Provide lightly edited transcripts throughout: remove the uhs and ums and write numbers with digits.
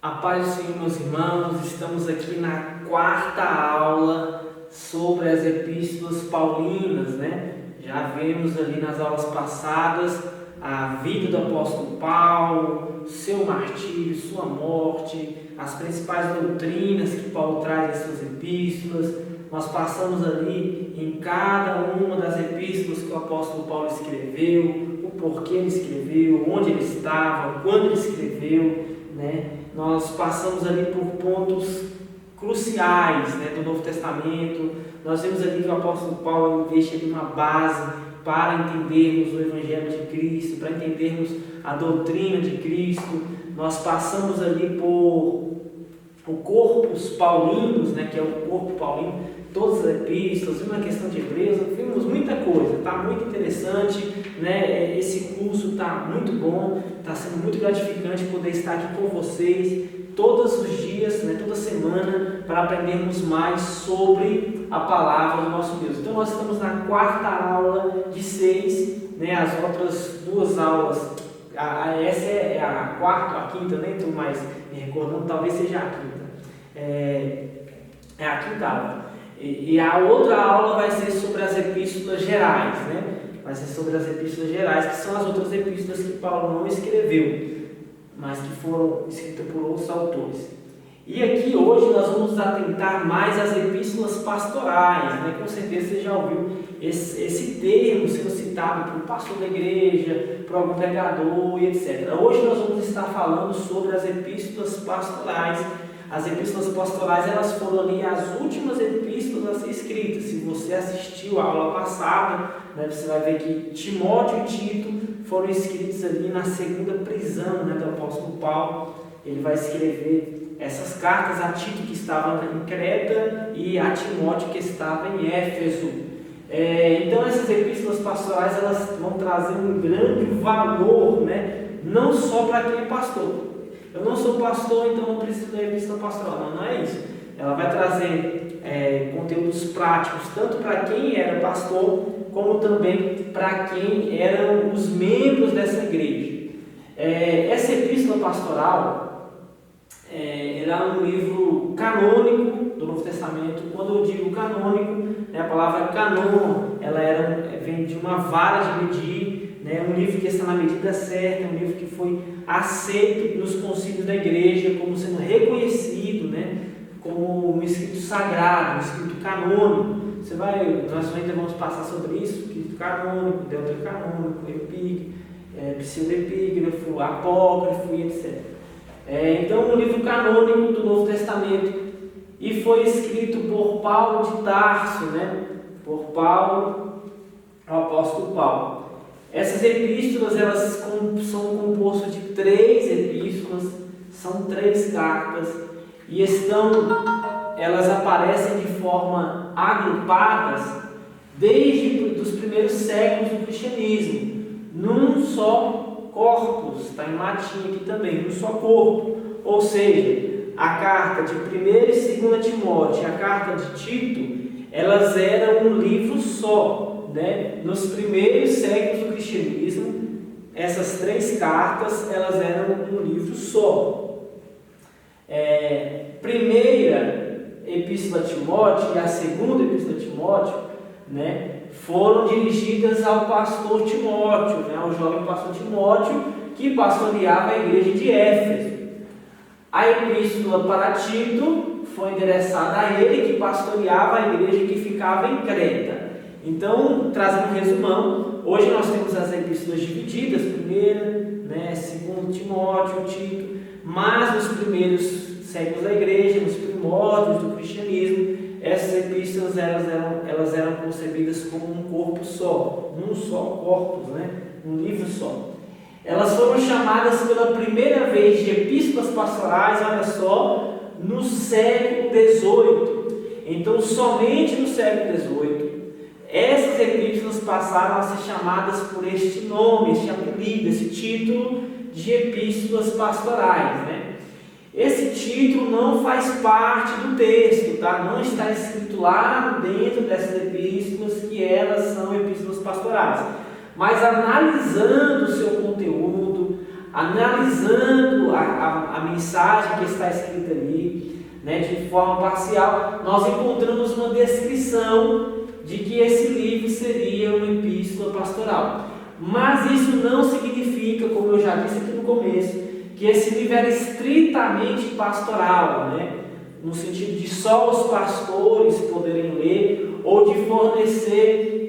A paz do Senhor, meus irmãos, estamos aqui na quarta aula sobre as epístolas paulinas, né? Já vimos ali nas aulas passadas a vida do apóstolo Paulo, seu martírio, sua morte, as principais doutrinas que Paulo traz em suas epístolas. Nós passamos ali em cada uma das epístolas que o apóstolo Paulo escreveu, o porquê ele escreveu, onde ele estava, quando ele escreveu, né? Nós passamos ali por pontos cruciais, né, do Novo Testamento. Nós vemos ali que o apóstolo Paulo investe ali uma base para entendermos o Evangelho de Cristo, para entendermos a doutrina de Cristo. Nós passamos ali por corpos paulinos, né, que é o corpo paulino, todas as epístolas, vimos a questão de Hebreus, vimos muita coisa, está muito interessante, né? Esse curso está muito bom, está sendo muito gratificante poder estar aqui com vocês todos os dias, né, toda semana, para aprendermos mais sobre a palavra do nosso Deus. Então nós estamos na quarta aula de 6, né? As outras duas aulas, essa é a quarta, a quinta, nem estou mais me recordando, talvez seja a quinta. É a quinta aula. E a outra aula vai ser sobre as epístolas gerais, né? Vai ser sobre as epístolas gerais, que são as outras epístolas que Paulo não escreveu, mas que foram escritas por outros autores. E aqui hoje nós vamos atentar mais às epístolas pastorais, né? Com certeza você já ouviu esse termo sendo citado por um pastor da igreja, por algum pregador e etc. Hoje nós vamos estar falando sobre as epístolas pastorais. As epístolas pastorais, elas foram ali as últimas epístolas a ser escritas. Se você assistiu a aula passada, né, você vai ver que Timóteo e Tito foram escritos ali na segunda prisão, né, do apóstolo Paulo. Ele vai escrever essas cartas a Tito, que estava em Creta, e a Timóteo, que estava em Éfeso. Então essas epístolas pastorais, elas vão trazer um grande valor, né, não só para quem é pastor. Eu não sou pastor, então não preciso ler epístola pastoral. Não é isso. Ela vai trazer conteúdos práticos, tanto para quem era pastor, como também para quem eram os membros dessa igreja. Essa epístola pastoral, ela é um livro canônico do Novo Testamento. Quando eu digo canônico, né, a palavra canon, ela vem de uma vara de medir, né, um livro que está na medida certa, um livro que foi aceito nos concílios da igreja como sendo reconhecido, né, como um escrito sagrado, um escrito canônico. Nós ainda vamos passar sobre isso, escrito canônico, deuterocanônico, pseudoepígrafo, apócrifo e etc. Então, um livro canônico do Novo Testamento, e foi escrito por Paulo de Tarso, né, por Paulo, o apóstolo Paulo. Essas epístolas, elas são compostas de 3 epístolas, são 3 cartas, e elas aparecem de forma agrupadas desde os primeiros séculos do cristianismo, num só corpus, está em latim aqui também, num só corpo. Ou seja, a carta de 1ª e 2ª Timóteo e a carta de Tito, elas eram um livro só. Né? Nos primeiros séculos do cristianismo, essas 3 cartas, elas eram um livro só. Primeira epístola a Timóteo e a segunda epístola a Timóteo, né, foram dirigidas ao pastor Timóteo, né, ao jovem pastor Timóteo, que pastoreava a igreja de Éfeso. A epístola para Tito foi endereçada a ele, que pastoreava a igreja que ficava em Creta. Então, trazendo um resumão, hoje nós temos as epístolas divididas, 1ª, né, 2º Timóteo, Tito, mas nos primeiros séculos da igreja, nos primórdios do cristianismo, essas epístolas elas eram concebidas como um corpo só, um só corpus, né, um livro só. Elas foram chamadas pela primeira vez de epístolas pastorais, olha só, no século XVIII. Então, somente no século XVIII, essas epístolas passaram a ser chamadas por este nome, este apelido, esse título de epístolas pastorais, né? Esse título não faz parte do texto, tá? Não está escrito lá dentro dessas epístolas que elas são epístolas pastorais. Mas analisando o seu conteúdo, analisando a mensagem que está escrita ali, né, de forma parcial, nós encontramos uma descrição de que esse livro seria uma epístola pastoral. Mas isso não significa, como eu já disse aqui no começo, que esse livro era estritamente pastoral, né? No sentido de só os pastores poderem ler, ou de fornecer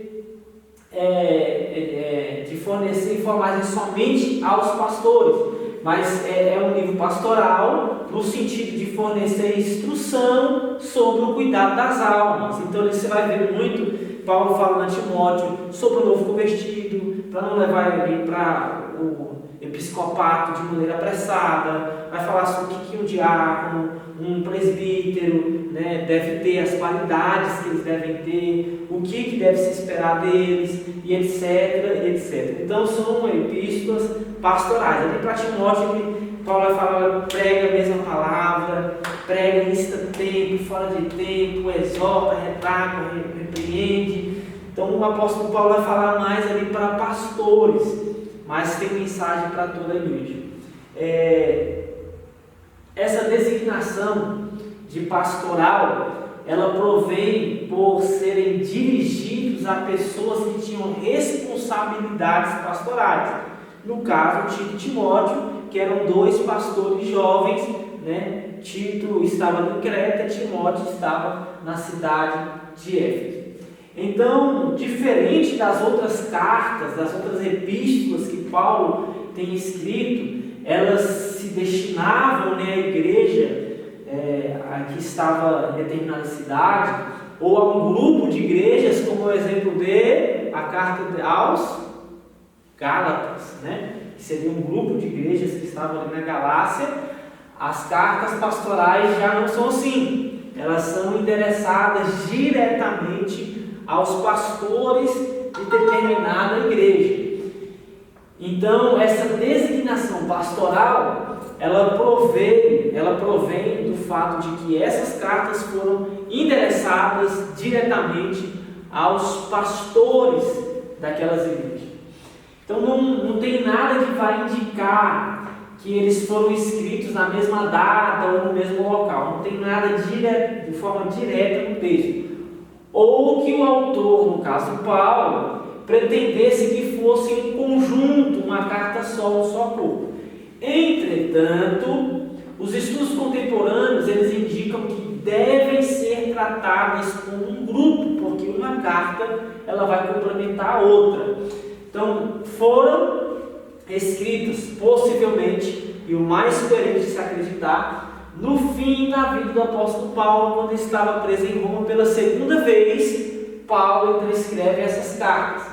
informações somente aos pastores. Mas é um livro pastoral no sentido de fornecer instrução sobre o cuidado das almas. Então você vai ver muito Paulo falando a Timóteo sobre o novo convertido, para não levar ele para o episcopato de maneira apressada. Vai falar sobre o que um diácono, um presbítero, né, deve ter, as qualidades que eles devem ter, o que deve se esperar deles, e etc. Então são epístolas pastorais. Ali para Timóteo, Paulo vai falar: prega a mesma palavra, prega em tempo, fora de tempo, exorta, retaca, repreende. Então o apóstolo Paulo vai falar mais ali para pastores, mas tem mensagem para toda a igreja. Essa designação de pastoral, ela provém por serem dirigidos a pessoas que tinham responsabilidades pastorais. No caso, Tito e Timóteo, que eram dois pastores jovens, né? Tito estava em Creta, Timóteo estava na cidade de Éfeso. Então, diferente das outras cartas, das outras epístolas que Paulo tem escrito, elas se destinavam, né, à igreja que estava em determinada cidade, ou a um grupo de igrejas, como o exemplo de a carta aos Gálatas, né, que seria um grupo de igrejas que estavam ali na Galácia. As cartas pastorais já não são assim, elas são endereçadas diretamente aos pastores de determinada igreja. Então, essa designação pastoral, ela provém do fato de que essas cartas foram endereçadas diretamente aos pastores daquelas igrejas. Então, não tem nada que vai indicar que eles foram escritos na mesma data ou no mesmo local. Não tem nada de forma direta no texto. Ou que o autor, no caso Paulo, pretendesse que fosse um conjunto, uma carta só, um só corpo. Entretanto, os estudos contemporâneos, eles indicam que devem ser tratadas como um grupo, porque uma carta ela vai complementar a outra. Então, foram escritas, possivelmente, e o mais coerente de se acreditar, no fim da vida do apóstolo Paulo, quando estava preso em Roma pela segunda vez. Paulo então escreve essas cartas,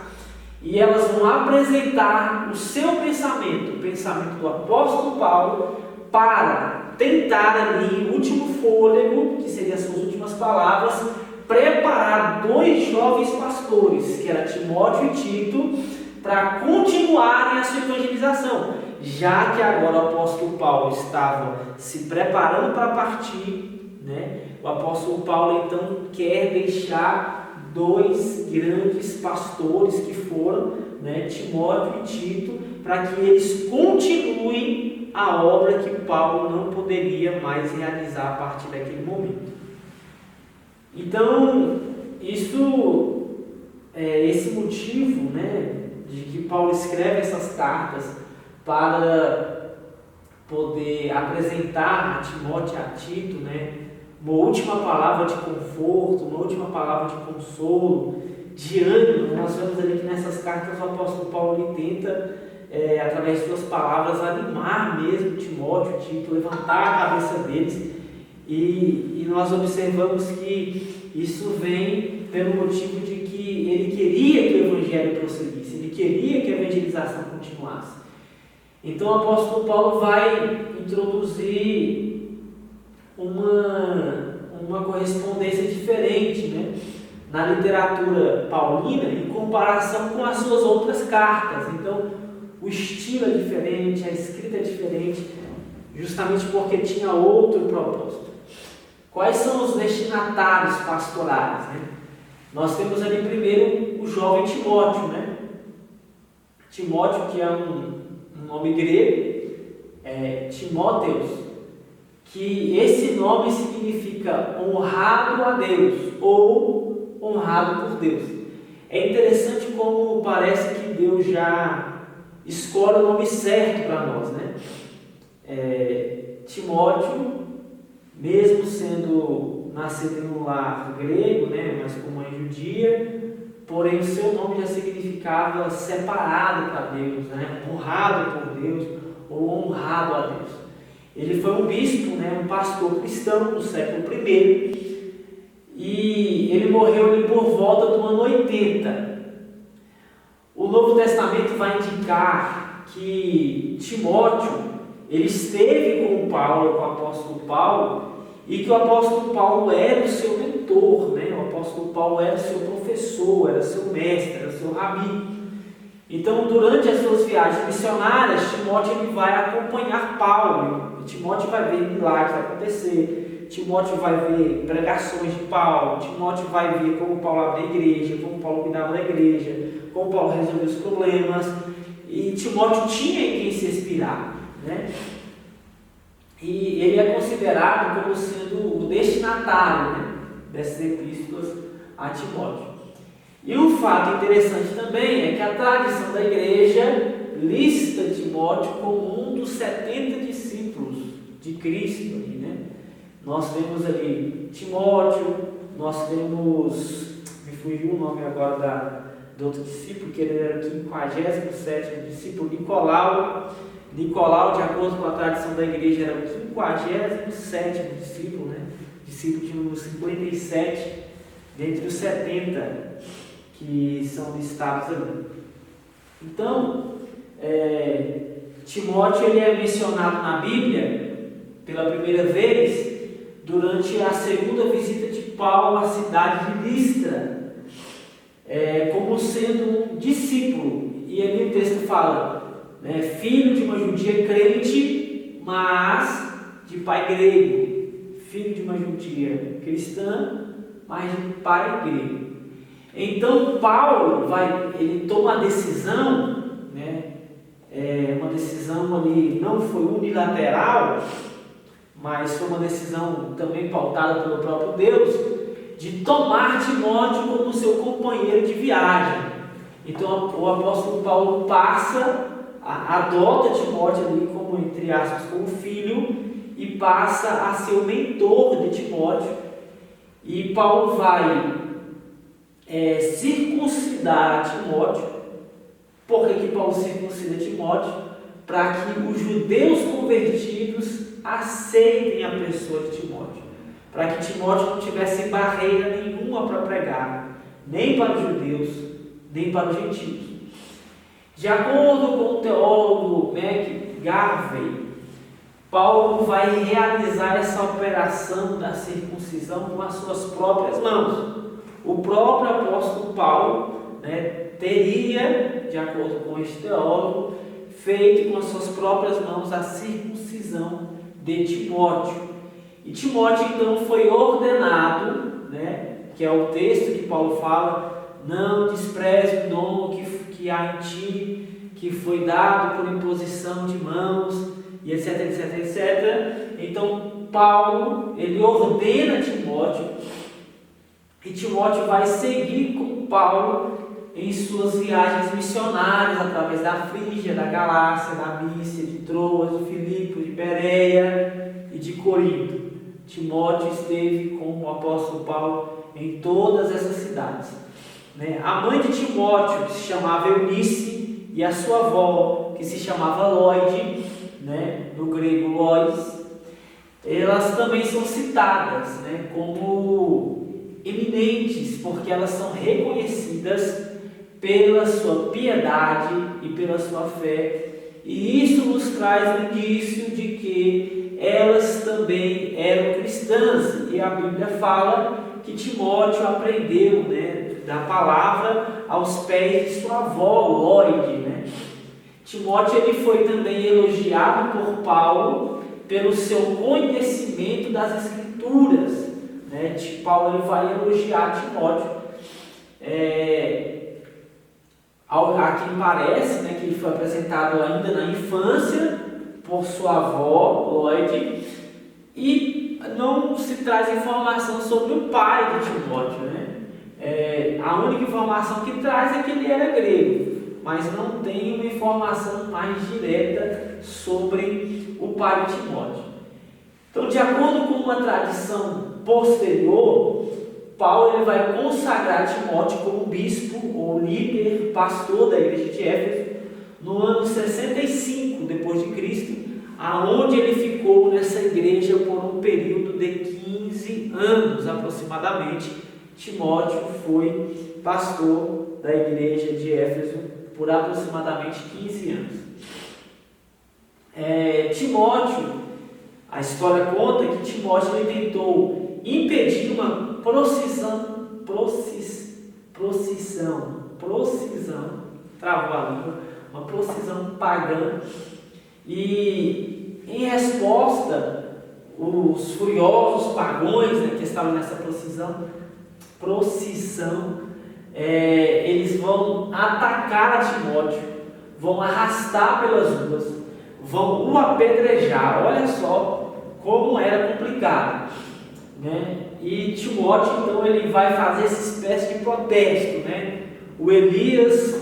e elas vão apresentar o seu pensamento, o pensamento do apóstolo Paulo, para tentar ali, o último fôlego, que seriam as suas últimas palavras, preparar dois jovens pastores, que eram Timóteo e Tito, para continuarem a sua evangelização, já que agora o apóstolo Paulo estava se preparando para partir, né? O apóstolo Paulo então quer deixar dois grandes pastores que foram, né, Timóteo e Tito, para que eles continuem a obra que Paulo não poderia mais realizar a partir daquele momento. Então, esse motivo, né, de que Paulo escreve essas cartas para poder apresentar a Timóteo e a Tito, né, uma última palavra de conforto, uma última palavra de consolo, de ânimo. Nós vemos ali que nessas cartas o apóstolo Paulo ele tenta, através de suas palavras, animar mesmo Timóteo e Tito, levantar a cabeça deles, e nós observamos que isso vem pelo motivo de que ele queria que o evangelho prosseguisse, ele queria que a evangelização continuasse. Então o apóstolo Paulo vai introduzir uma correspondência diferente, né, na literatura paulina em comparação com as suas outras cartas. Então o estilo é diferente, a escrita é diferente, justamente porque tinha outro propósito. Quais são os destinatários pastorais, né? Nós temos ali primeiro o jovem Timóteo, né? Timóteo, que é um nome grego, Timóteos, que esse nome significa honrado a Deus ou honrado por Deus. É interessante como parece que Deus já escolhe o nome certo para nós, né? Timóteo, mesmo sendo nascido em um lar grego, né, mas com mãe judia, porém o seu nome já significava separado para Deus, né, honrado por Deus ou honrado a Deus. Ele foi um bispo, né, um pastor cristão do século I, e ele morreu ali por volta do ano 80. O Novo Testamento vai indicar que Timóteo ele esteve com Paulo, com o apóstolo Paulo, e que o apóstolo Paulo era o seu mentor, né? O apóstolo Paulo era o seu professor, era seu mestre, era seu rabi. Então, durante as suas viagens missionárias, Timóteo ele vai acompanhar Paulo, e Timóteo vai ver milagres acontecer, Timóteo vai ver pregações de Paulo, Timóteo vai ver como Paulo abria a igreja, como Paulo cuidava da igreja, como Paulo resolvia os problemas, e Timóteo tinha em quem se inspirar, né? E ele é considerado como sendo o destinatário, né, dessas epístolas a Timóteo. E um fato interessante também é que a tradição da igreja lista Timóteo como um dos 70 discípulos de Cristo. Ali, né? Nós vemos ali Timóteo, nós vemos, me fugiu o nome agora do outro discípulo, que ele era o 57º discípulo, Nicolau, de acordo com a tradição da igreja, era o 57º discípulo, né? Discípulo de número 57, dentre os 70 que são listados ali. Então, Timóteo ele é mencionado na Bíblia pela primeira vez durante a segunda visita de Paulo à cidade de Listra, como sendo um discípulo. E ali o texto fala, filho de uma judia crente, mas de pai grego, filho de uma judia cristã, mas de pai grego. Então Paulo ele toma a decisão, uma decisão ali não foi unilateral, mas foi uma decisão também pautada pelo próprio Deus, de tomar Timóteo como seu companheiro de viagem. Então o apóstolo Paulo adota Timóteo ali como, entre aspas, como filho, e passa a ser o mentor de Timóteo. E Paulo vai circuncidar Timóteo. Por que Paulo circuncida Timóteo? Para que os judeus convertidos aceitem a pessoa de Timóteo, para que Timóteo não tivesse barreira nenhuma para pregar, nem para os judeus, nem para os gentios. De acordo com o teólogo McGarvey, Paulo vai realizar essa operação da circuncisão com as suas próprias mãos. O próprio apóstolo Paulo, teria, de acordo com este teólogo, feito com as suas próprias mãos a circuncisão de Timóteo. E Timóteo então foi ordenado, que é o texto que Paulo fala, não despreze o dom que há em ti, que foi dado por imposição de mãos, e etc, etc, etc. Então Paulo, ele ordena Timóteo, e Timóteo vai seguir com Paulo em suas viagens missionárias através da Frígia, da Galácia, da Mícia, de Troas, de Filipos, de Bereia e de Corinto. Timóteo esteve com o apóstolo Paulo em todas essas cidades. A mãe de Timóteo, que se chamava Eunice, e a sua avó, que se chamava Lóide, no grego Lois, elas também são citadas como eminentes, porque elas são reconhecidas pela sua piedade e pela sua fé, e isso nos traz um indício de que elas também eram cristãs, e a Bíblia fala que Timóteo aprendeu da palavra aos pés de sua avó, Lóide. Timóteo ele foi também elogiado por Paulo pelo seu conhecimento das Escrituras. Paulo ele vai elogiar Timóteo. A quem parece que ele foi apresentado ainda na infância por sua avó, Lloyd, e não se traz informação sobre o pai de Timóteo, né? A única informação que traz é que ele era grego, mas não tem uma informação mais direta sobre o pai de Timóteo. Então, de acordo com uma tradição posterior, Paulo ele vai consagrar Timóteo como bispo ou líder, pastor da igreja de Éfeso, no ano 65 depois de Cristo, aonde ele ficou nessa igreja por um período de 15 anos aproximadamente. Timóteo foi pastor da igreja de Éfeso por aproximadamente 15 anos. Timóteo, a história conta que Timóteo ele tentou impedir uma uma procissão pagã, e em resposta, os furiosos pagões, né, que estavam nessa procissão, eles vão atacar a Timóteo, vão arrastar pelas ruas, vão o apedrejar. Olha só como era complicado, né? E Timóteo, então, ele vai fazer essa espécie de protesto, né? O Elias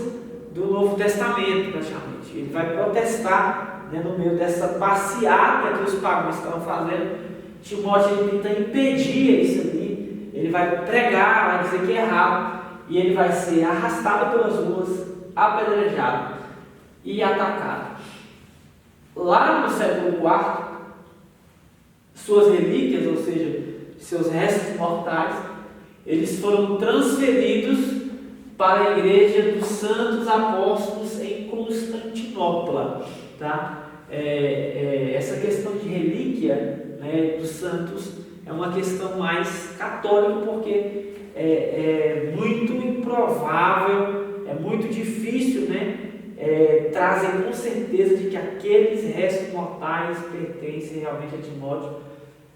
do Novo Testamento, praticamente. Ele vai protestar, né, no meio dessa passeata que os pagãos estavam fazendo. Timóteo ele tenta impedir isso ali. Ele vai pregar, vai dizer que é errado, e ele vai ser arrastado pelas ruas, apedrejado e atacado. Lá no século IV, suas relíquias, ou seja, seus restos mortais, eles foram transferidos para a igreja dos Santos Apóstolos em Constantinopla, tá? Essa questão de relíquia, né, dos santos é uma questão mais católica, porque é muito improvável, é muito difícil, né, trazer com certeza de que aqueles restos mortais pertencem realmente a Timóteo.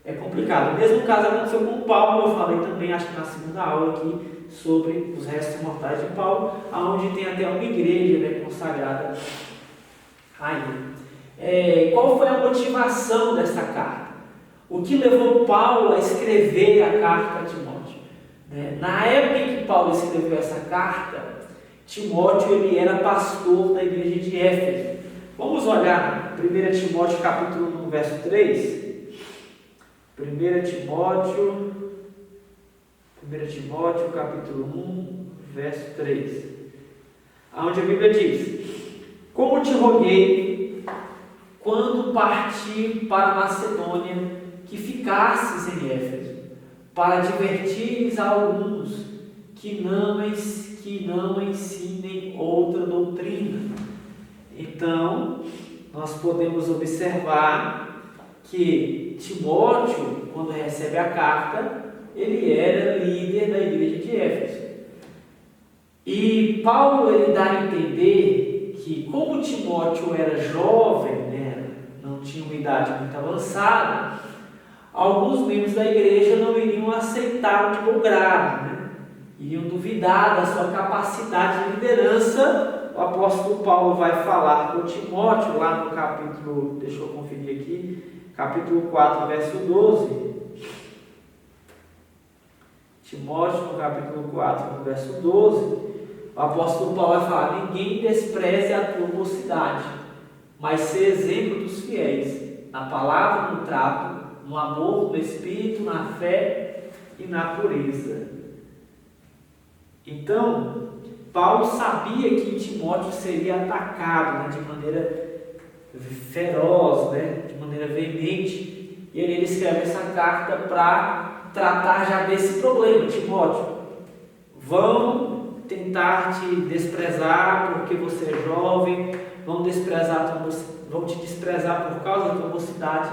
É complicado. O mesmo caso aconteceu com Paulo. Eu falei também, acho que na segunda aula aqui, sobre os restos mortais de Paulo, onde tem até uma igreja, né, consagrada a ele. Qual foi a motivação dessa carta? O que levou Paulo a escrever a carta a Timóteo? Na época em que Paulo escreveu essa carta, Timóteo ele era pastor da igreja de Éfeso. Vamos olhar 1 Timóteo capítulo 1, verso 3. 1 Timóteo capítulo 1, verso 3, onde a Bíblia diz: como te roguei, quando parti para a Macedônia, que ficasses em Éfeso, para advertires a alguns que não ensinem outra doutrina. Então, nós podemos observar que Timóteo, quando recebe a carta, ele era líder da igreja de Éfeso. E Paulo ele dá a entender que, como Timóteo era jovem, né, não tinha uma idade muito avançada, alguns membros da igreja não iriam aceitar de bom grado, né? Iriam duvidar da sua capacidade de liderança. O apóstolo Paulo vai falar com Timóteo lá no capítulo, deixa eu conferir aqui, capítulo 4, verso 12. Timóteo, no capítulo 4, verso 12, o apóstolo Paulo vai falar: ninguém despreze a tua mocidade, mas seja exemplo dos fiéis, na palavra, no trato, no amor, no espírito, na fé e na pureza. Então, Paulo sabia que Timóteo seria atacado, né, de maneira feroz, né, de maneira veemente, e ele escreve essa carta para tratar já desse problema. Timóteo, vão tentar te desprezar porque você é jovem, vão te desprezar por causa da tua mocidade.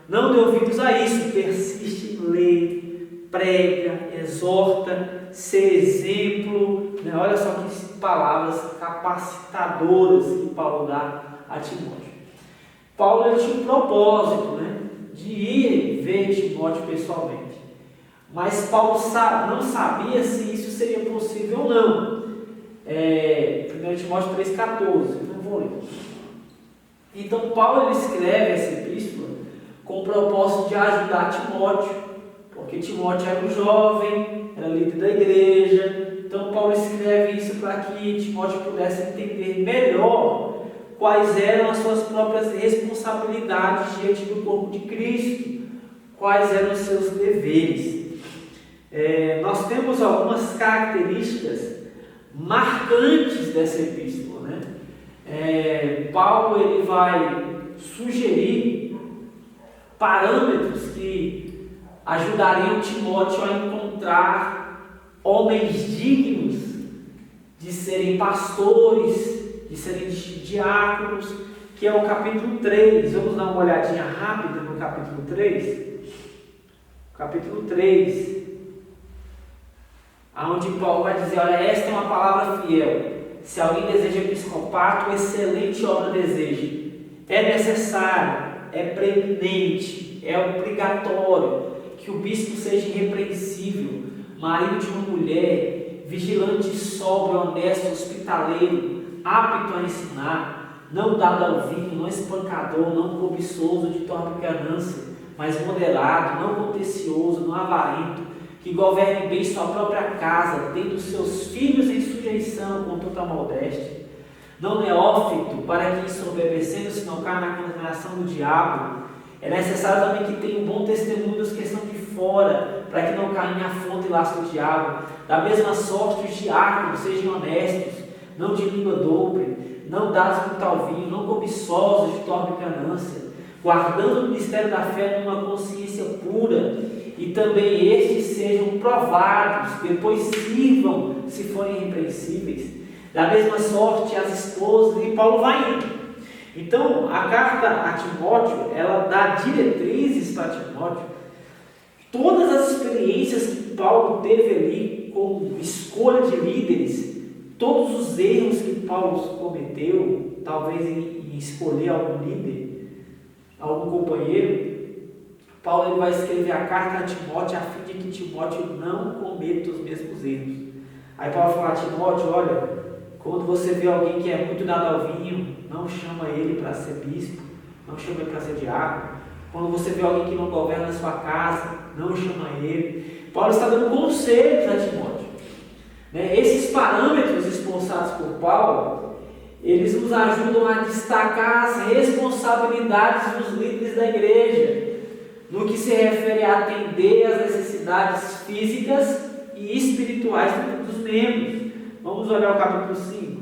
Não dê ouvidos a isso, persiste em lei, prega, exorta, ser exemplo, né? Olha só que palavras capacitadoras que Paulo dá a Timóteo. Paulo tinha um propósito, né, de ir ver Timóteo pessoalmente, mas Paulo não sabia se isso seria possível ou não. 1 Timóteo 3,14, não vou ler. Então Paulo ele escreve essa epístola com o propósito de ajudar Timóteo, porque Timóteo era um jovem, era líder da igreja. Então Paulo escreve isso para que Timóteo pudesse entender melhor quais eram as suas próprias responsabilidades diante do corpo de Cristo, quais eram os seus deveres. Nós temos algumas características marcantes dessa epístola, né? Paulo ele vai sugerir parâmetros que ajudariam Timóteo a encontrar homens dignos de serem pastores, de serem diáconos, que é o capítulo 3. Vamos dar uma olhadinha rápida no capítulo 3. Capítulo 3, onde Paulo vai dizer: olha, esta é uma palavra fiel. Se alguém deseja episcopato, excelente obra deseja. É necessário, é preeminente, é obrigatório que o bispo seja irrepreensível, marido de uma mulher, vigilante, sóbrio, honesto, hospitaleiro, apto a ensinar, não dado ao vinho, não espancador, não cobiçoso de torpe ganância, mas moderado, não contencioso, não avarento, que governe bem sua própria casa, tendo seus filhos em sujeição com toda modéstia, não neófito, para que ensoberbecendo-se não caia na condenação do diabo. É necessário também que tenha um bom testemunho dos que estão de fora, para que não caia em afronta e laço do diabo. Da mesma sorte, os diáconos sejam honestos, não de língua dobre, não dados muito ao vinho, não cobiçosos de torpe ganância, guardando o ministério da fé numa consciência pura, e também estes sejam provados, depois sirvam se forem irrepreensíveis. Da mesma sorte as esposas, e Paulo vai indo. Então a carta a Timóteo, ela dá diretrizes para Timóteo. Todas as experiências que Paulo teve ali com escolha de líderes, todos os erros que Paulo cometeu, talvez em escolher algum líder, algum companheiro, Paulo ele vai escrever a carta a Timóteo a fim de que Timóteo não cometa os mesmos erros. Aí Paulo fala a Timóteo: olha, quando você vê alguém que é muito dado ao vinho, não chama ele para ser bispo, não chama ele para ser diácono. Quando você vê alguém que não governa a sua casa, não chama ele. Paulo está dando conselhos a Timóteo. Esses parâmetros esboçados por Paulo, eles nos ajudam a destacar as responsabilidades dos líderes da igreja, no que se refere a atender às necessidades físicas e espirituais dos membros. Vamos olhar o capítulo 5.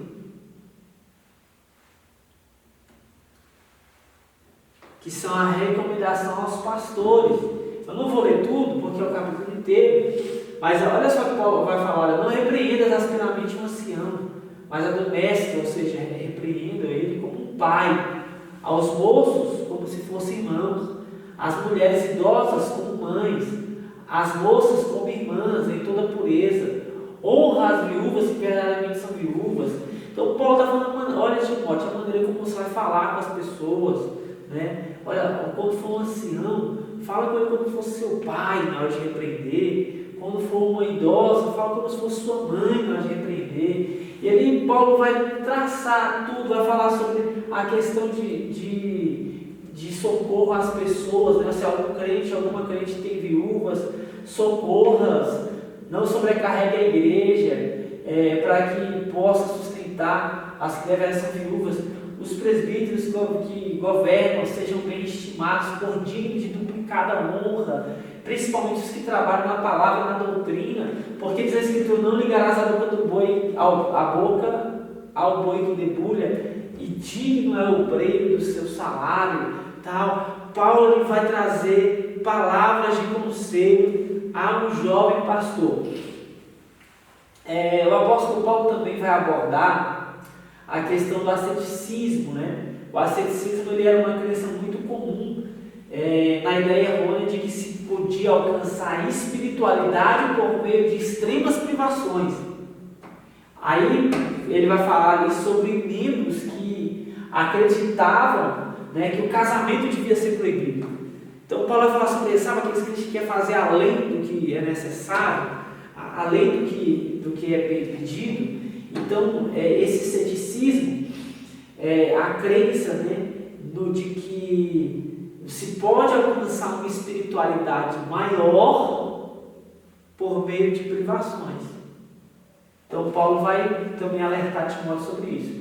Que são a recomendação aos pastores. Eu não vou ler tudo, porque é o capítulo inteiro. Mas olha só que Paulo vai falar: olha, não repreendas asperamente um ancião, mas admoeste, ou seja, repreenda ele como um pai, aos moços como se fossem irmãos, as mulheres idosas como mães, as moças como irmãs em toda pureza. Honra as viúvas que verdadeiramente são viúvas. Então Paulo está falando: olha, Timóteo, a maneira como você vai falar com as pessoas, né? Olha, quando for um ancião, fala com ele como se fosse seu pai na hora de repreender. Quando for uma idosa, fala como se fosse sua mãe na hora de repreender. E ali Paulo vai traçar tudo, vai falar sobre a questão de socorro às pessoas, né? Se algum crente, alguma crente tem viúvas, socorras, não sobrecarregue a igreja, para que possa sustentar as que devem ser viúvas. Os presbíteros que governam sejam bem estimados, por dignos de duplicada honra, principalmente os que trabalham na palavra e na doutrina, porque diz a Escritura: não ligarás a boca do boi ao boi que debulha, e digno é o obreiro do seu salário. Tal. Paulo ele vai trazer palavras de conselho a um jovem pastor. O apóstolo Paulo também vai abordar a questão do asceticismo, né? O asceticismo ele era uma crença muito comum na ideia errônea de que se podia alcançar a espiritualidade por meio de extremas privações. Aí ele vai falar ali sobre membros que acreditavam, né, que o casamento devia ser proibido. Então Paulo vai falar sobre isso, sabe, aqueles que a gente quer fazer além do que é necessário, além do que é pedido. Então esse ceticismo, a crença, né, no de que se pode alcançar uma espiritualidade maior por meio de privações. Então Paulo vai também alertar Timóteo sobre isso.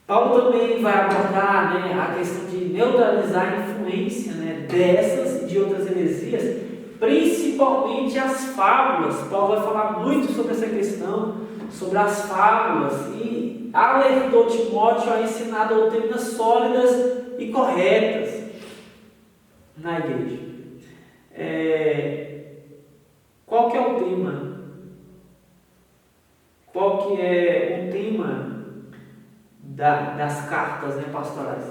Paulo também vai abordar, né, a questão de neutralizar a influência, né, dessas e de outras heresias, principalmente as fábulas. Paulo vai falar muito sobre essa questão, sobre as fábulas, e alertou Timóteo a ensinar doutrinas sólidas e corretas na igreja. Qual que é o tema? Qual que é o tema das cartas, né, pastorais?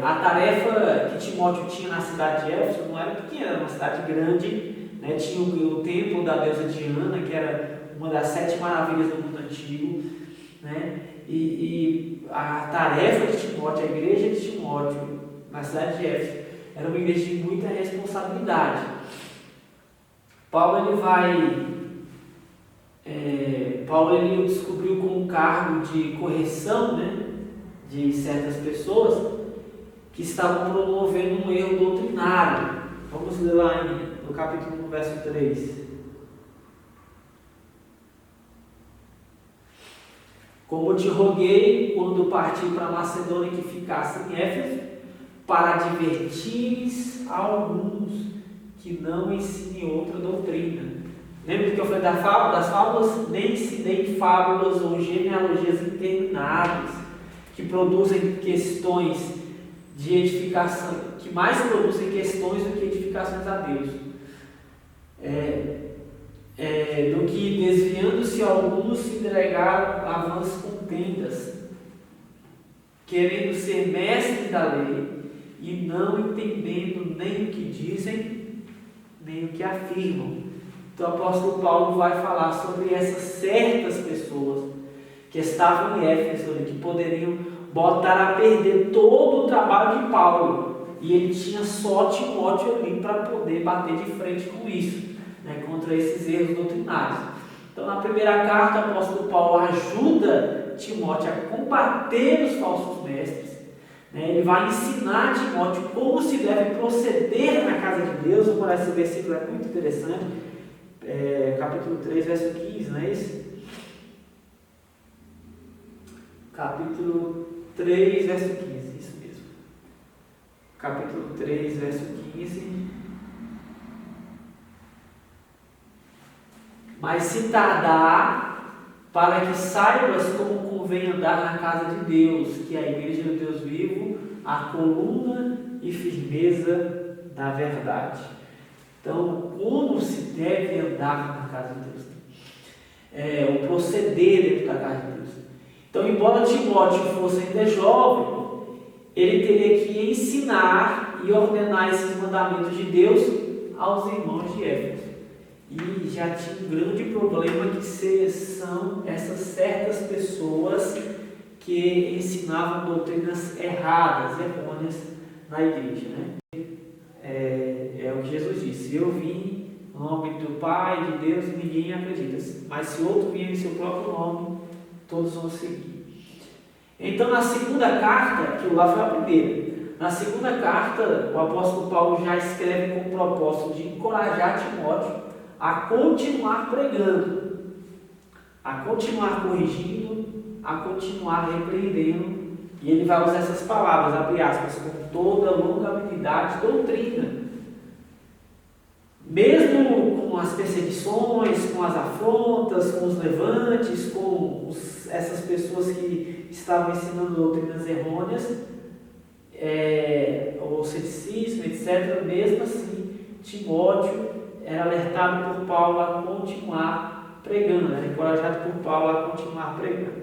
A tarefa que Timóteo tinha na cidade de Éfeso não era pequena, era uma cidade grande, né? Tinha o templo da deusa Diana, que era uma das 7 maravilhas do mundo antigo, né? E a tarefa de Timóteo, a igreja de Timóteo na cidade de Éfeso, era uma igreja de muita responsabilidade. Paulo ele descobriu com um cargo de correção, né, de certas pessoas que estavam promovendo um erro doutrinário. Vamos ler lá no capítulo 1, verso 3. Como te roguei, quando parti para Macedônia, que ficasse em Éfeso, para advertires a alguns que não ensinem outra doutrina. Lembra que eu falei das fábulas? Nem ensinei fábulas ou genealogias intermináveis, que produzem questões de edificação, que mais produzem questões do que edificações a Deus. Do que desviando-se alguns se entregaram a vãs contendas, querendo ser mestres da lei e não entendendo nem o que dizem, nem o que afirmam. Então o apóstolo Paulo vai falar sobre essas certas pessoas que estavam em Éfeso, que poderiam botar a perder todo o trabalho de Paulo. E ele tinha só Timóteo ali para poder bater de frente com isso, né, contra esses erros doutrinários. Então na primeira carta o apóstolo Paulo ajuda Timóteo a combater os falsos mestres. Ele vai ensinar Timóteo como se deve proceder na casa de Deus. Vamos olhar esse versículo, é muito interessante. Capítulo 3, verso 15, não é isso? Capítulo 3, verso 15, isso mesmo. Capítulo 3, verso 15. Mas se tardar, para que saibas como convém andar na casa de Deus, que é a igreja do Deus vivo, a coluna e firmeza da verdade. Então, como se deve andar na casa de Deus? O proceder dentro da casa de Deus. Então, embora Timóteo fosse ainda jovem, ele teria que ensinar e ordenar esses mandamentos de Deus aos irmãos de Éfeso. E já tinha um grande problema que são essas certas pessoas que ensinavam doutrinas erradas, errôneas na igreja, né? É o que Jesus disse: eu vim no nome do Pai, de Deus, e ninguém acredita. Mas se outro vier em seu próprio nome, todos vão seguir. Então, na segunda carta, que lá foi a primeira, na segunda carta, o apóstolo Paulo já escreve com o propósito de encorajar Timóteo a continuar pregando, a continuar corrigindo, a continuar repreendendo. E ele vai usar essas palavras, abre aspas, com toda longanimidade de doutrina. Mesmo com as perseguições, com as afrontas, com os levantes, com essas pessoas que estavam ensinando doutrinas errôneas, o ceticismo, etc., mesmo assim, Timóteo era alertado por Paulo a continuar pregando, era encorajado por Paulo a continuar pregando.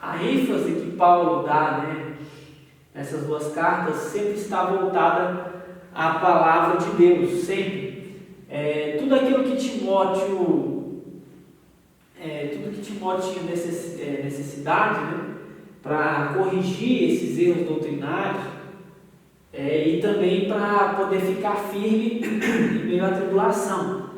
A ênfase que Paulo dá, né, nessas duas cartas sempre está voltada à palavra de Deus, sempre. Tudo aquilo que Timóteo tinha necessidade, né, para corrigir esses erros doutrinários, e também para poder ficar firme em meio à tribulação.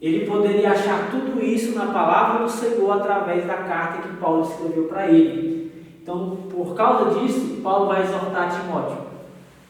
Ele poderia achar tudo isso na palavra do Senhor através da carta que Paulo escreveu para ele. Então, por causa disso, Paulo vai exortar Timóteo: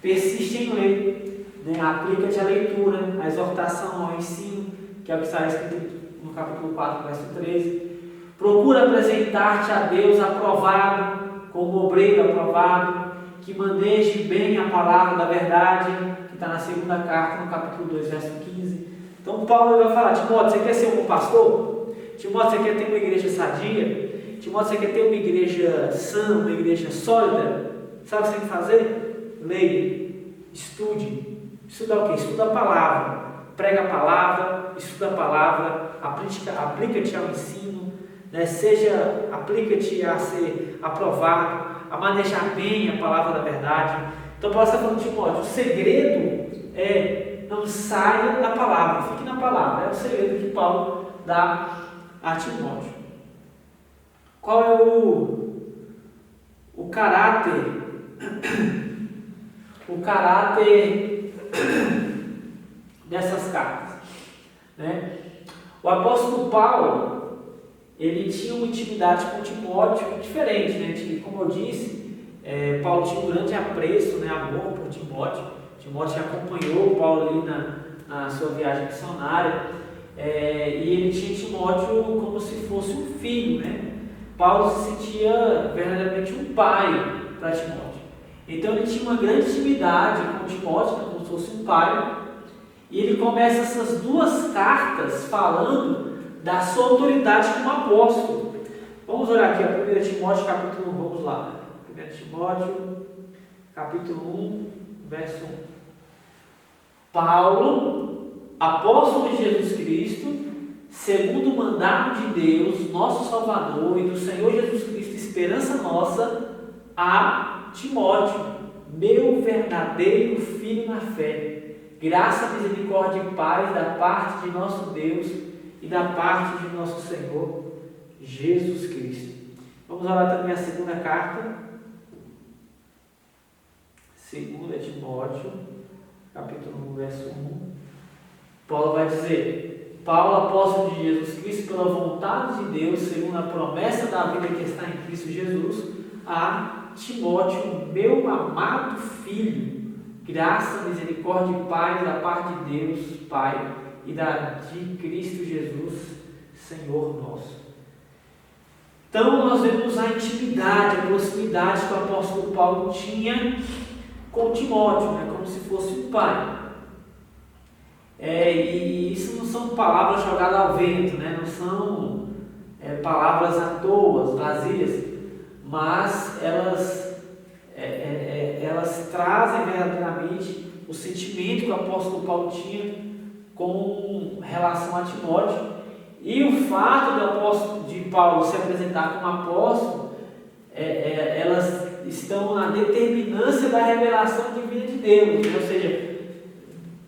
persiste em ler, né? Aplica-te à leitura, à exortação, ao ensino, que é o que está escrito no capítulo 4, verso 13. Procura apresentar-te a Deus aprovado, como obreiro aprovado, que maneje bem a palavra da verdade, que está na segunda carta, no capítulo 2, verso 15. Então Paulo vai falar: Timóteo, você quer ser um bom pastor? Timóteo, você quer ter uma igreja sadia? Timóteo, você quer ter uma igreja sã, uma igreja sólida? Sabe o que você tem que fazer? Leia, estude. Estuda o quê? Estuda a palavra. Prega a palavra, estuda a palavra, aplica-te ao ensino, né? Aplica-te a ser aprovado, a manejar bem a palavra da verdade. Então Paulo está falando: Timóteo, o segredo é não saia da palavra, fique na palavra. É o segredo que Paulo dá a Timóteo. Qual é o caráter dessas cartas, né? O apóstolo Paulo, ele tinha uma intimidade com Timóteo diferente, né? Como eu disse, Paulo tinha um grande apreço, né, amor por Timóteo. Timóteo acompanhou Paulo ali na sua viagem missionária, e ele tinha Timóteo como se fosse um filho, né? Paulo se sentia verdadeiramente um pai para Timóteo. Então ele tinha uma grande intimidade com Timóteo, como se fosse um pai. E ele começa essas duas cartas falando da sua autoridade como apóstolo. Vamos olhar aqui, 1 Timóteo capítulo 1, vamos lá. 1 Timóteo capítulo 1, verso 1. Paulo, apóstolo de Jesus Cristo, segundo o mandato de Deus, nosso Salvador, e do Senhor Jesus Cristo, esperança nossa, a Timóteo, meu verdadeiro filho na fé. Graça, misericórdia e paz da parte de nosso Deus e da parte de nosso Senhor Jesus Cristo. Vamos olhar também a segunda carta. 2 Timóteo, capítulo 1, verso 1. Paulo vai dizer: Paulo, apóstolo de Jesus Cristo, pela vontade de Deus, segundo a promessa da vida que está em Cristo Jesus, a Timóteo, meu amado filho, graça, misericórdia e paz da parte de Deus, Pai, e de Cristo Jesus, Senhor nosso. Então, nós vemos a intimidade, a proximidade que o apóstolo Paulo tinha com Timóteo, né? Como se fosse um pai. E isso não são palavras jogadas ao vento, né? Não são palavras à toa, vazias, mas elas trazem verdadeiramente o sentimento que o apóstolo Paulo tinha com relação a Timóteo. E o fato de Paulo se apresentar como apóstolo, elas estão na determinância da revelação divina de Deus, ou seja,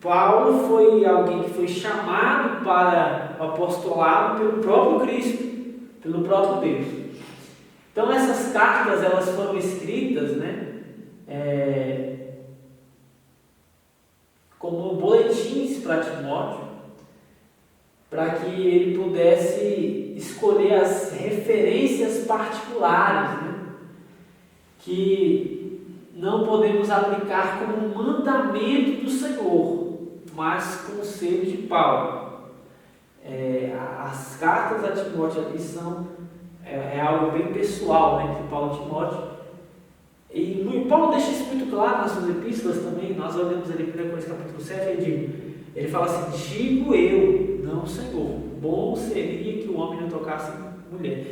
Paulo foi alguém que foi chamado para o apostolado pelo próprio Cristo, pelo próprio Deus. Então essas cartas, elas foram escritas, né, como boletins para Timóteo, para que ele pudesse escolher as referências particulares, né, que não podemos aplicar como um mandamento do Senhor, mas conselho de Paulo. As cartas a Timóteo ali são algo bem pessoal, né, entre Paulo e Timóteo. E Paulo deixa isso muito claro nas suas epístolas também. Nós olhamos ali em 1 Coríntios capítulo 7, ele fala assim: digo eu, não o Senhor, bom seria que o homem não tocasse mulher.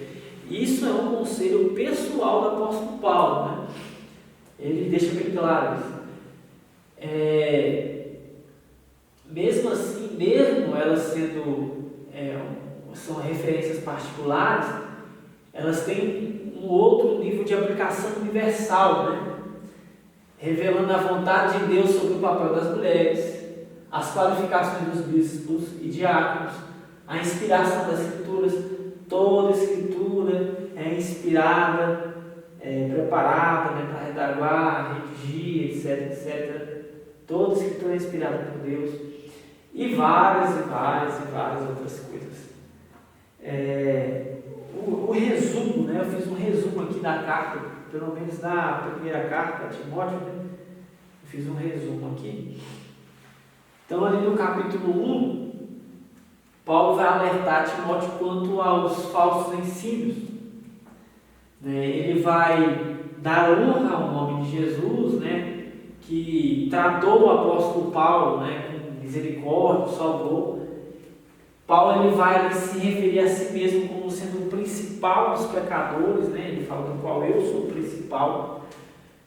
Isso é um conselho pessoal do apóstolo Paulo, né? Ele deixa bem claro isso. Mesmo assim, mesmo elas são referências particulares, elas têm um outro nível de aplicação universal, né? Revelando a vontade de Deus sobre o papel das mulheres, as qualificações dos bispos e diáconos, a inspiração das Escrituras. Toda Escritura é inspirada, preparada, né, para redaguar, redigir, etc, etc. Toda Escritura é inspirada por Deus. E várias outras coisas. O resumo, né, eu fiz um resumo aqui da carta pelo menos na primeira carta a Timóteo, né? Eu fiz um resumo aqui. Então, ali no capítulo 1, Paulo vai alertar Timóteo quanto aos falsos ensinos. Ele vai dar honra ao nome de Jesus, né, que tratou o apóstolo Paulo, né, com misericórdia, salvou. Paulo ele vai se referir a si mesmo como sendo o principal dos pecadores, né, ele fala do qual eu sou o principal,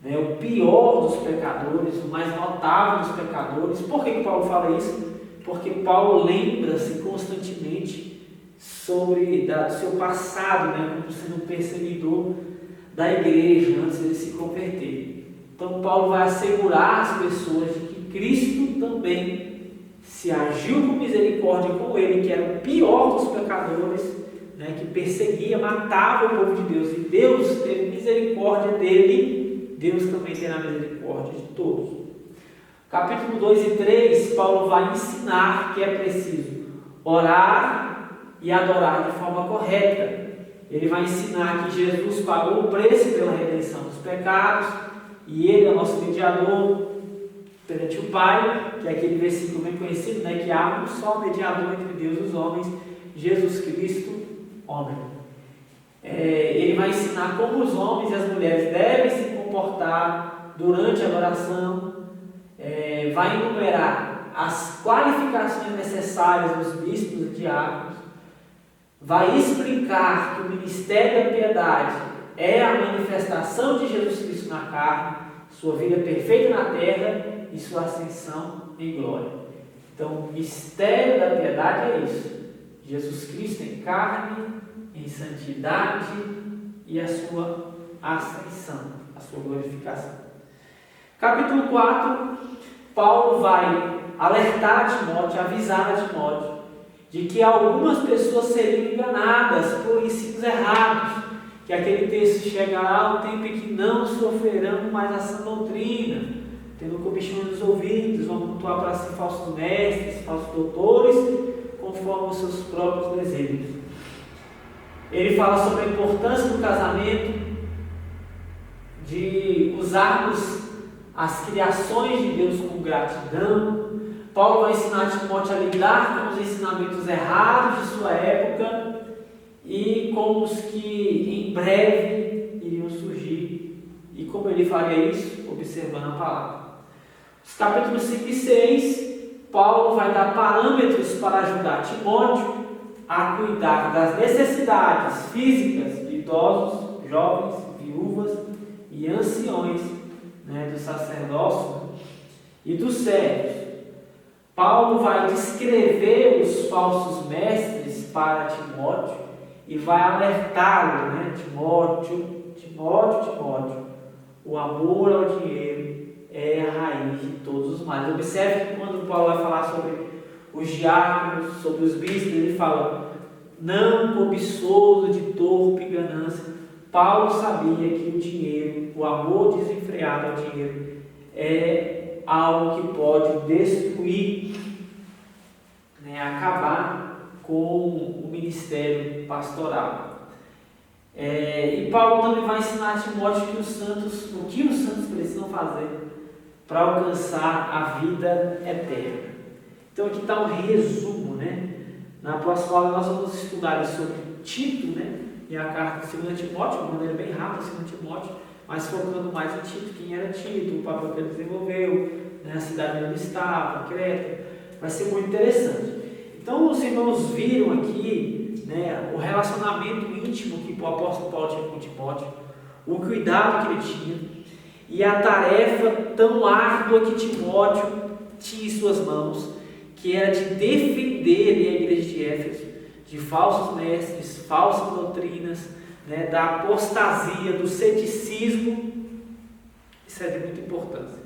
né, o pior dos pecadores, o mais notável dos pecadores. Por que Paulo fala isso? Porque Paulo lembra-se constantemente do seu passado, né, como sendo um perseguidor da igreja antes de ele se converter. Então Paulo vai assegurar às pessoas de que Cristo também se agiu com misericórdia com ele, que era o pior dos pecadores, né, que perseguia, matava o povo de Deus, e Deus teve misericórdia dele, Deus também terá misericórdia de todos. Capítulo 2 e 3, Paulo vai ensinar que é preciso orar e adorar de forma correta. Ele vai ensinar que Jesus pagou o preço pela redenção dos pecados e Ele é o nosso mediador perante o Pai, que é aquele versículo bem conhecido, né, que há um só mediador entre Deus e os homens, Jesus Cristo, homem. Ele vai ensinar como os homens e as mulheres devem se comportar durante a adoração, vai enumerar as qualificações necessárias dos bispos e diáconos, vai explicar que o ministério da piedade é a manifestação de Jesus Cristo na carne, sua vida perfeita na terra e sua ascensão em glória. Então, o mistério da piedade é isso: Jesus Cristo em carne, em santidade e a sua ascensão, a sua glorificação. Capítulo 4, Paulo vai alertar a Timóteo, avisar a Timóteo de que algumas pessoas seriam enganadas por ensinos errados, que aquele texto chegará o tempo em que não sofrerão mais a sã doutrina, tendo comichão nos ouvidos, vão cultuar para si falsos mestres, falsos doutores, conforme os seus próprios desejos. Ele fala sobre a importância do casamento, de usarmos as criações de Deus com gratidão. Paulo vai ensinar Timóteo a lidar com os ensinamentos errados de sua época e com os que em breve iriam surgir. E como ele faria isso? Observando a palavra. Os capítulos 5 e 6, Paulo vai dar parâmetros para ajudar Timóteo a cuidar das necessidades físicas de idosos, jovens, viúvas e anciões, né, do sacerdócio e dos servos. Paulo vai descrever os falsos mestres para Timóteo e vai alertá-lo, né? Timóteo, o amor ao dinheiro é a raiz de todos os males. Observe que quando Paulo vai falar sobre os diáconos, sobre os bispos, ele fala: não cobiçoso de torpe ganância. Paulo sabia que o dinheiro, o amor desenfreado ao dinheiro, é algo que pode destruir, né, acabar com o ministério pastoral. E Paulo também vai ensinar a Timóteo o que os santos precisam fazer para alcançar a vida eterna. Então aqui está um resumo, né? Na próxima aula nós vamos estudar sobre Tito, né? E a carta de 2 Timóteo, de maneira bem rápida, 2 Timóteo, mas focando mais em Tito, quem era Tito, o papel que ele desenvolveu, né, a cidade onde ele estava, Creta. Vai ser muito interessante. Então os irmãos viram aqui, né, o relacionamento íntimo que o apóstolo Paulo tinha com Timóteo, o cuidado que ele tinha e a tarefa tão árdua que Timóteo tinha em suas mãos, que era de defender a igreja de Éfeso de falsos mestres, falsas doutrinas, né, da apostasia, do ceticismo. Isso é de muita importância.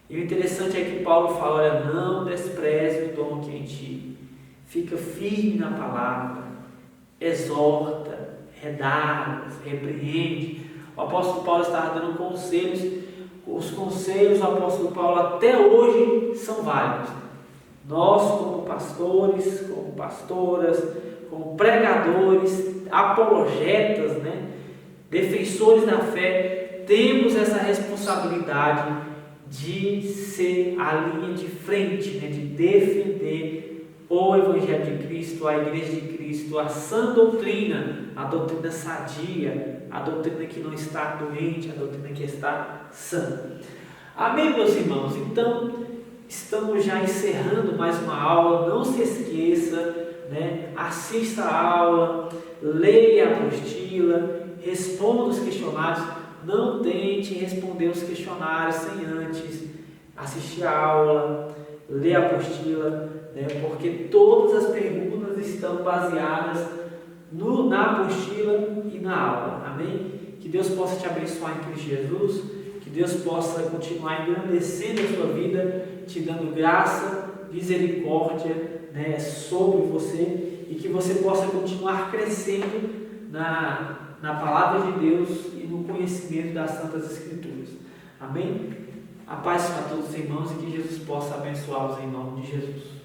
E o interessante é que Paulo fala: olha, não despreze o dom que é em ti, fica firme na palavra, exorta, redarga, repreende. O apóstolo Paulo estava dando conselhos, os conselhos do apóstolo Paulo até hoje são válidos. Nós, como pastores, como pastoras, como pregadores, apologetas, né, defensores da fé, temos essa responsabilidade de ser a linha de frente, né, de defender o Evangelho de Cristo, a Igreja de Cristo, a sã doutrina, a doutrina sadia, a doutrina que não está doente, a doutrina que está sã. Amém, meus irmãos? Então, estamos já encerrando mais uma aula. Não se esqueça, né? Assista a aula, leia a apostila, responda os questionários. Não tente responder os questionários sem antes assistir a aula, ler a apostila, né? Porque todas as perguntas estão baseadas na apostila e na aula. Amém? Que Deus possa te abençoar em Cristo Jesus, que Deus possa continuar engrandecendo a sua vida, te dando graça, misericórdia, né, sobre você, e que você possa continuar crescendo na palavra de Deus e no conhecimento das Santas Escrituras. Amém? A paz para todos os irmãos e que Jesus possa abençoá-los em nome de Jesus.